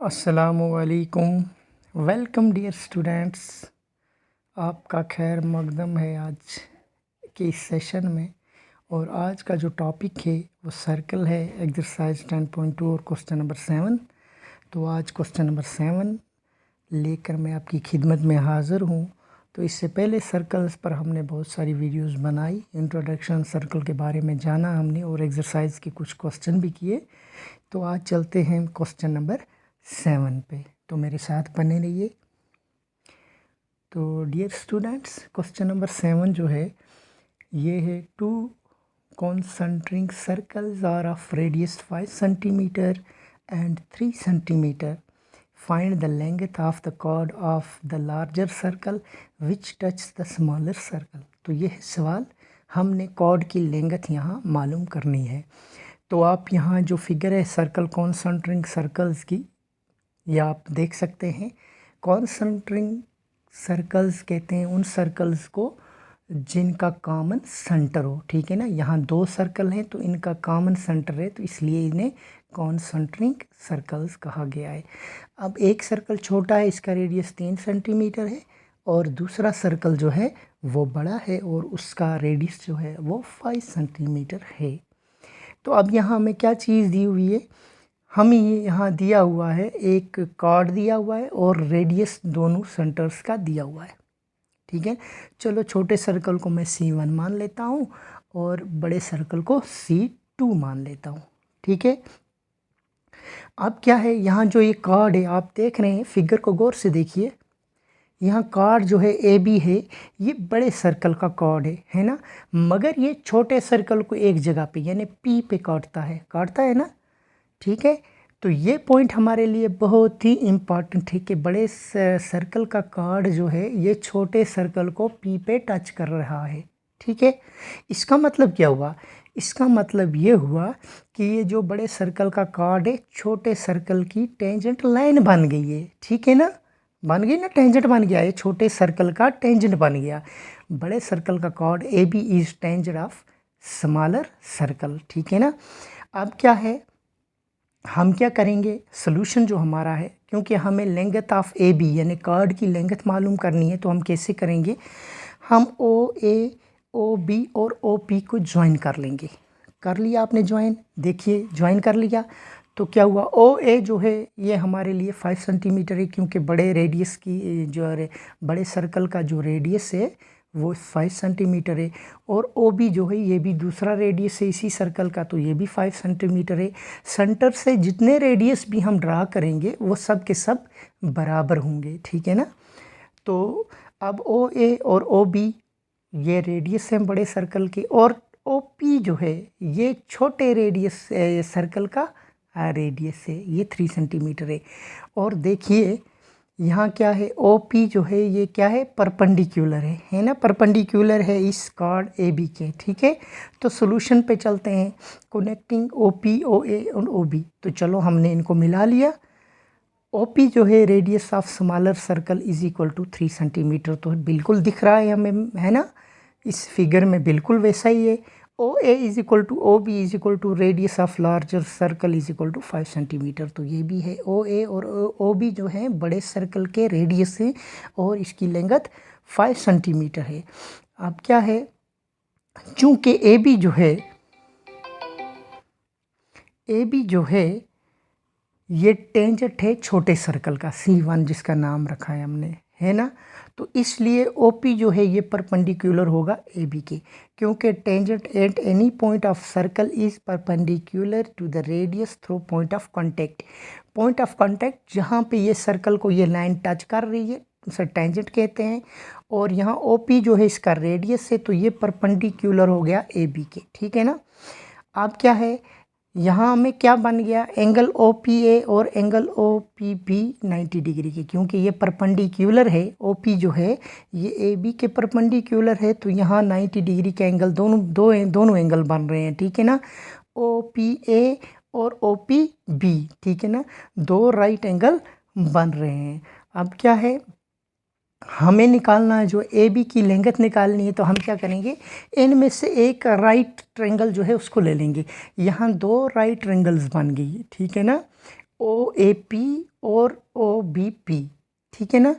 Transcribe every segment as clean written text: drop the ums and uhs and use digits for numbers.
अस्सलामुअलैकुम। Welcome dear students. आपका खैर मकदम है आज के इस सेशन में। और आज का जो टॉपिक है वो सर्कल है, एक्सरसाइज 10.2 और क्वेश्चन नंबर 7। तो आज क्वेश्चन नंबर 7 लेकर मैं आपकी खिदमत में हाज़िर हूँ। तो इससे पहले सर्कल्स पर हमने बहुत सारी वीडियोस बनाई, इंट्रोडक्शन सर्कल के बारे में जाना हमने और एक्सरसाइज के कुछ क्वेश्चन भी किए। तो आज चलते हैं क्वेश्चन नंबर 7 पे, तो मेरे साथ बने रहिए। तो डियर स्टूडेंट्स, क्वेश्चन नंबर 7 जो है ये है, two concentric circles are of radius 5 centimetre and 3 centimetre. Find the length of the chord of the larger circle which touch the smaller circle. तो ये है सवाल, हमने कॉर्ड की लेंथ यहाँ मालूम करनी है। तो आप यहाँ जो फिगर है सर्कल कॉन्सेंट्रिक सर्कल्स की, या आप देख सकते हैं, कॉन्सेंट्रिक सर्कल्स कहते हैं उन सर्कल्स को जिनका कॉमन सेंटर हो। ठीक है ना, यहाँ दो सर्कल हैं तो इनका कॉमन सेंटर है, तो इसलिए इन्हें कॉन्सेंट्रिक सर्कल्स कहा गया है। अब एक सर्कल छोटा है, इसका रेडियस 3 सेंटीमीटर है, और दूसरा सर्कल जो है वो बड़ा है और उसका रेडियस जो है वो 5 सेंटीमीटर है। तो अब यहाँ हमें क्या चीज़ दी हुई है, हमें यहाँ दिया हुआ है एक कॉर्ड दिया हुआ है और रेडियस दोनों सेंटर्स का दिया हुआ है। ठीक है, चलो छोटे सर्कल को मैं C1 मान लेता हूँ और बड़े सर्कल को C2 मान लेता हूँ। ठीक है, अब क्या है, यहाँ जो ये कॉर्ड है आप देख रहे हैं, फिगर को गौर से देखिए। यहाँ कॉर्ड जो है AB है, ये बड़े सर्कल का कॉर्ड है ना, मगर ये छोटे सर्कल को एक जगह पे यानी P पे काटता है ना। ठीक है, तो ये पॉइंट हमारे लिए बहुत ही इम्पॉर्टेंट है कि बड़े सर्कल का कॉर्ड जो है ये छोटे सर्कल को P पे टच कर रहा है। ठीक है, इसका मतलब क्या हुआ, इसका मतलब ये हुआ कि ये जो बड़े सर्कल का कॉर्ड है छोटे सर्कल की टेंजेंट लाइन बन गई है। ठीक है ना, बन गई ना, टेंजेंट बन गया है, छोटे सर्कल का टेंजेंट बन गया। बड़े सर्कल का chord AB is tangent of smaller circle. ठीक है ना, अब क्या है, हम क्या करेंगे, सोल्यूशन जो हमारा है, क्योंकि हमें लेंथ ऑफ AB यानी कॉर्ड की लेंथ मालूम करनी है, तो हम कैसे करेंगे, हम OA OB और OP को ज्वाइन कर लेंगे। कर लिया आपने ज्वाइन, देखिए ज्वाइन कर लिया तो क्या हुआ, OA जो है ये हमारे लिए 5 सेंटीमीटर है, क्योंकि बड़े रेडियस की जो बड़े सर्कल का जो रेडियस है वो 5 सेंटीमीटर है, और OB जो है ये भी दूसरा रेडियस है इसी सर्कल का, तो ये भी 5 सेंटीमीटर है। सेंटर से जितने रेडियस भी हम ड्रा करेंगे वो सब के सब बराबर होंगे। ठीक है ना, तो अब OA और OB ये रेडियस हैं बड़े सर्कल के, और OP जो है ये छोटे रेडियस सर्कल का रेडियस है, ये 3 सेंटीमीटर है। और देखिए यहाँ क्या है, OP जो है ये क्या है, परपेंडिकुलर है ना, परपेंडिकुलर है इस कॉर्ड AB के। ठीक है, तो सॉल्यूशन पे चलते हैं, कनेक्टिंग OP OA और OB। तो चलो हमने इनको मिला लिया। OP जो है radius of smaller circle is equal to 3 centimetre, तो बिल्कुल दिख रहा है हमें, है ना, इस फिगर में बिल्कुल वैसा ही है। OA is equal to OB is equal to radius of larger circle is equal to 5 centimetre, तो ये भी है। OA और OB जो है बड़े सर्कल के रेडियस है और इसकी लेंथ 5 सेंटीमीटर है। अब क्या है, चूँकि AB जो है ये टेंजेंट है छोटे सर्कल का C1 जिसका नाम रखा है हमने, है ना, तो इसलिए OP जो है ये परपेंडिकुलर होगा AB के, क्योंकि tangent at any point of circle is perpendicular to the radius through point of contact. Point of contact जहाँ पे ये सर्कल को ये लाइन टच कर रही है उसे टेंजेंट कहते हैं, और यहाँ OP जो है इसका रेडियस है, तो ये परपेंडिकुलर हो गया AB के। ठीक है ना, अब क्या है, यहाँ हमें क्या बन गया, एंगल OPA और एंगल OPB 90 डिग्री के, क्योंकि ये परपेंडिकुलर है। OP जो है ये AB के परपेंडिकुलर है, तो यहाँ 90 डिग्री के एंगल दोनों एंगल बन रहे हैं। ठीक है ना, OPA और OPB, ठीक है ना, दो राइट एंगल बन रहे हैं। अब क्या है, हमें निकालना है जो AB की लेंथ निकालनी है, तो हम क्या करेंगे, इनमें से एक राइट ट्रायंगल जो है उसको ले लेंगे। यहाँ दो राइट ट्रायंगल्स बन गई, ठीक है ना, OAP और OBP, ठीक है ना।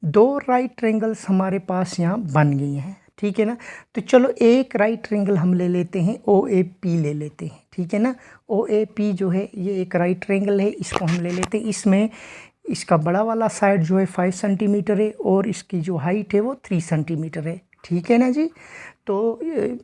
दो राइट ट्रायंगल्स हमारे पास यहाँ बन गई हैं, ठीक है ना। तो चलो एक राइट ट्रायंगल हम ले लेते हैं, OAP ले लेते हैं, ठीक है ना। OAP जो है ये एक राइट ट्रायंगल है, इसको हम ले लेते हैं। इसमें इसका बड़ा वाला साइड जो है 5 सेंटीमीटर है और इसकी जो हाइट है वो 3 सेंटीमीटर है, ठीक है ना जी। तो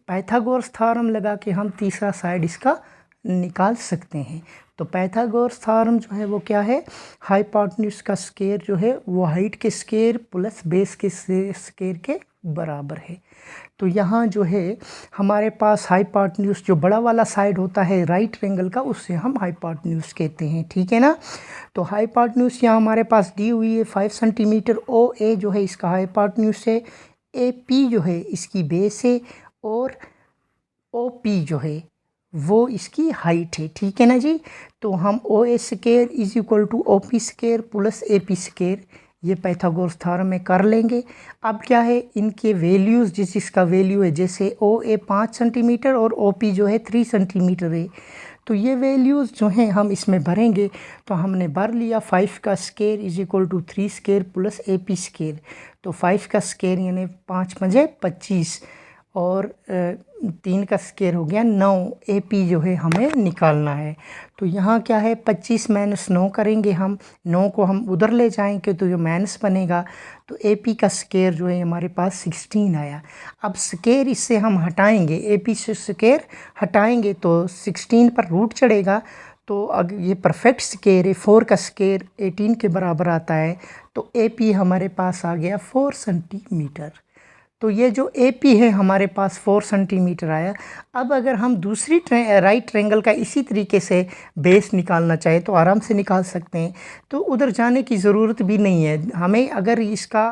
पाइथागोरस थ्योरम लगा के हम तीसरा साइड इसका निकाल सकते हैं। तो पाइथागोरस थ्योरम जो है वो क्या है, हाइपोटेन्यूज का स्क्वायर जो है वो हाइट के स्क्वायर प्लस बेस के स्क्वायर के बराबर है। तो यहाँ जो है हमारे पास हाइपोटेन्यूज जो बड़ा वाला साइड होता है राइट ट्रायंगल का, उससे हम हाइपोटेन्यूज कहते हैं, ठीक है ना। तो हाइपोटेन्यूज यहाँ हमारे पास दी हुई है 5 सेंटीमीटर। OA जो है इसका हाइपोटेन्यूज है, AP जो है इसकी बेस है और OP जो है वो इसकी हाइट है, ठीक है ना जी। तो हम OA square is equal to OP square plus AP square ये पाइथागोरस थ्योरम में कर लेंगे। अब क्या है, इनके वैल्यूज़ जिसका वैल्यू है, जैसे OA 5 सेंटीमीटर और OP जो है 3 सेंटीमीटर है, तो ये वैल्यूज़ जो हैं हम इसमें भरेंगे। तो हमने भर लिया 5 का square is equal to 3 square plus AP square. तो 5 का स्क्वायर यानी 5 पंजे 25 और 3 का स्क्वायर हो गया 9। AP जो है हमें निकालना है। तो यहाँ क्या है, 25 माइनस 9 करेंगे हम, 9 को हम उधर ले जाएंगे तो जो माइनस बनेगा। तो AP का स्क्वायर जो है हमारे पास 16 आया। अब स्क्वायर इससे हम हटाएंगे, AP से स्क्वायर हटाएंगे तो 16 पर रूट चढ़ेगा। तो अगर ये परफेक्ट स्क्वायर है, 4 का स्क्वायर 18 के बराबर आता है। तो AP हमारे पास आ गया 4 सेंटीमीटर। तो ये जो AP है हमारे पास 4 सेंटीमीटर आया। अब अगर हम दूसरी राइट ट्रायंगल का इसी तरीके से बेस निकालना चाहे तो आराम से निकाल सकते हैं। तो उधर जाने की ज़रूरत भी नहीं है हमें। अगर इसका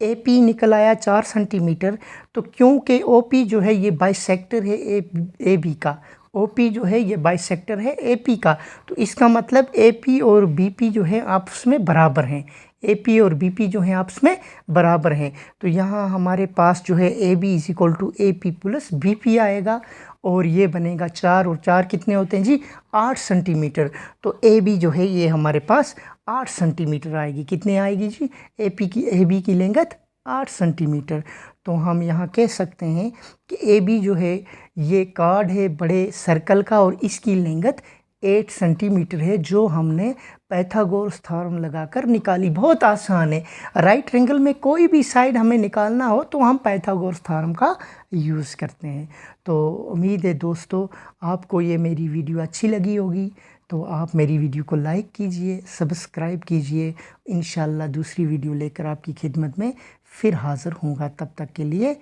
AP निकल आया 4 सेंटीमीटर, तो क्योंकि OP जो है ये बाइसेक्टर है AB का, OP जो है ये बाइसेक्टर है AP का, तो इसका मतलब AP और BP जो है आपस में बराबर हैं। AP और BP जो है आपस में बराबर हैं। तो यहाँ हमारे पास जो है AB is equal to AP plus BP आएगा और ये बनेगा 4 और 4 कितने होते हैं जी, 8 सेंटीमीटर। तो AB जो है ये हमारे पास 8 सेंटीमीटर आएगी। कितने आएगी जी, AB की लेंथ 8 सेंटीमीटर। तो हम यहाँ कह सकते हैं कि AB जो है ये कार्ड है बड़े सर्कल का और इसकी लेंथ 8 सेंटीमीटर है, जो हमने पाइथागोरस थ्योरम लगाकर निकाली। बहुत आसान है। राइट ट्रायंगल में कोई भी साइड हमें निकालना हो तो हम पाइथागोरस थ्योरम का यूज़ करते हैं। तो उम्मीद है दोस्तों आपको ये मेरी वीडियो अच्छी लगी होगी। तो आप मेरी वीडियो को लाइक कीजिए, सब्सक्राइब कीजिए। इंशाल्लाह दूसरी वीडियो लेकर आपकी खिदमत में फिर हाज़िर होऊंगा। तब तक के लिए